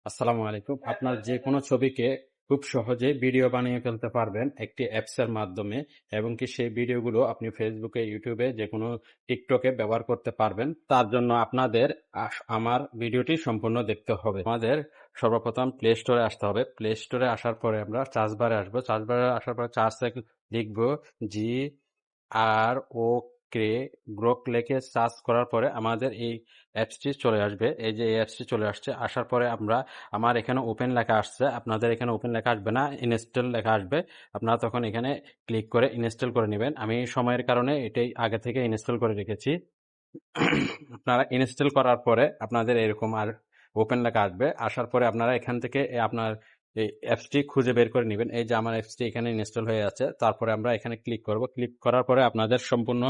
আসসালামু আলাইকুম। আপনার যে কোনো ছবিকে খুব সহজে ভিডিও বানিয়ে ফেলতে পারবেন একটি অ্যাপসের মাধ্যমে, এবং কি সেই ভিডিওগুলো আপনি ফেসবুকে, ইউটিউবে, যে কোনো টিকটকে ব্যবহার করতে পারবেন। তার জন্য আপনাদের আমার ভিডিওটি সম্পূর্ণ দেখতে হবে। আমাদের সর্বপ্রথম প্লে স্টোরে আসতে হবে। প্লে স্টোরে আসার পরে আমরা সার্চ বারে আসবো। সার্চ বারে আসার পরে সার্চে লিখবো GRO কে গ্রোক লিখে সার্চ করার পরে আমাদের এই অ্যাপসটি চলে আসবে। এই যে এই অ্যাপসটি চলে আসছে, আসার পরে আমার এখানে ওপেন লেখা আসছে, আপনাদের এখানে ওপেন লেখা আসবে না, ইনস্টল লেখা আসবে। আপনারা তখন এখানে ক্লিক করে ইনস্টল করে নেবেন। আমি সময়ের কারণে এটাই আগে থেকে ইনস্টল করে রেখেছি। আপনারা ইনস্টল করার পরে আপনাদের এরকম আর ওপেন লেখা আসবে। আসার পরে আপনারা এখান থেকে আপনার এই অ্যাপসটি খুঁজে বের করে নেবেন। এই যে আমার অ্যাপসটি এখানে ইনস্টল হয়ে আছে। তারপরে আমরা এখানে ক্লিক করব। ক্লিক করার পরে আপনাদের সম্পূর্ণ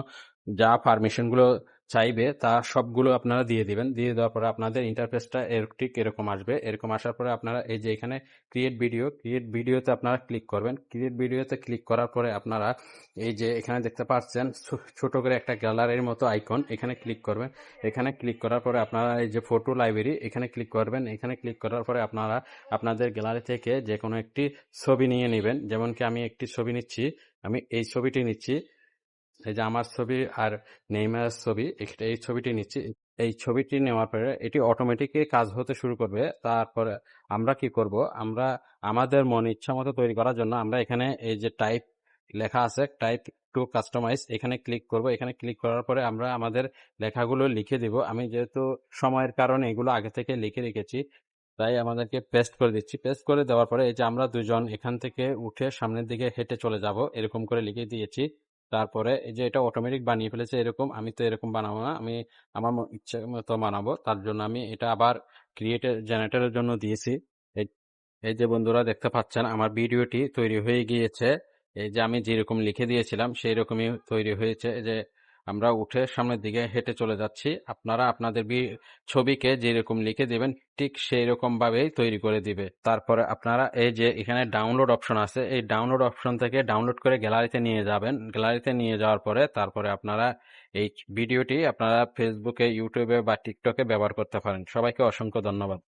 যা পারমিশনগুলো চাইবে তা সবগুলো আপনারা দিয়ে দিবেন। দিয়ে দেওয়ার পরে আপনাদের ইন্টারফেসটা ঠিক এরকম আসবে। এরকম আসার পরে আপনারা এই যে এখানে ক্রিয়েট ভিডিওতে আপনারা ক্লিক করবেন। ক্রিয়েট ভিডিওতে ক্লিক করার পরে আপনারা এই যে এখানে দেখতে পাচ্ছেন ছোট করে একটা গ্যালারির মতো আইকন, এখানে ক্লিক করবেন। এখানে ক্লিক করার পরে আপনারা এই যে ফটো লাইব্রেরি, এখানে ক্লিক করবেন। এখানে ক্লিক করার পরে আপনারা আপনাদের গ্যালারি থেকে যে কোনো একটি ছবি নিয়ে নেবেন। যেমন কি আমি একটি ছবি নিচ্ছি, আমি এই ছবিটি নিচ্ছি। এই যে আমার ছবি আর নেইমারের ছবি, এই ছবিটি নিচ্ছি। এই ছবিটি নেওয়ার পরে এটি অটোমেটিকই কাজ হতে শুরু করবে। তারপরে আমরা কি করব, আমরা আমাদের মন ইচ্ছা মতো তৈরি করার জন্য আমরা এখানে এই যে টাইপ লেখা আছে, টাইপ টু কাস্টমাইজ, এখানে ক্লিক করব। এখানে ক্লিক করার পরে আমরা আমাদের লেখাগুলো লিখে দিব। আমি যেহেতু সময়ের কারণে এগুলো আগে থেকে লিখে রেখেছি, তাই আমাদেরকে পেস্ট করে দিচ্ছি। পেস্ট করে দেওয়ার পরে এই যে আমরা দুজন এখান থেকে উঠে সামনের দিকে হেঁটে চলে যাব, এরকম করে লিখে দিয়েছি। তারপরে এই যে এটা অটোমেটিক বানিয়ে ফেলেছে এরকম। আমি তো এরকম বানাবো না, আমি আমার ইচ্ছে মতো বানাবো। তার জন্য আমি এটা আবার জেনারেটরের জন্য দিয়েছি। এই এই যে বন্ধুরা দেখতে পাচ্ছেন আমার ভিডিওটি তৈরি হয়ে গিয়েছে। এই যে আমি যেরকম লিখে দিয়েছিলাম সেই রকমই তৈরি হয়েছে। এই যে আমরা উঠে সামনের দিকে হেঁটে চলে যাচ্ছি। আপনারা আপনাদের ছবিকে যেরকম লিখে দিবেন ঠিক সেই রকম ভাবেই তৈরি করে দিবে। তারপরে আপনারা এই যে এখানে ডাউনলোড অপশন আছে, এই ডাউনলোড অপশন থেকে ডাউনলোড করে গ্যালারিতে নিয়ে যাবেন। গ্যালারিতে নিয়ে যাওয়ার পরে তারপরে আপনারা এই ভিডিওটি আপনারা ফেসবুকে, ইউটিউবে বা টিকটকে ব্যবহার করতে পারেন। সবাইকে অসংখ্য ধন্যবাদ।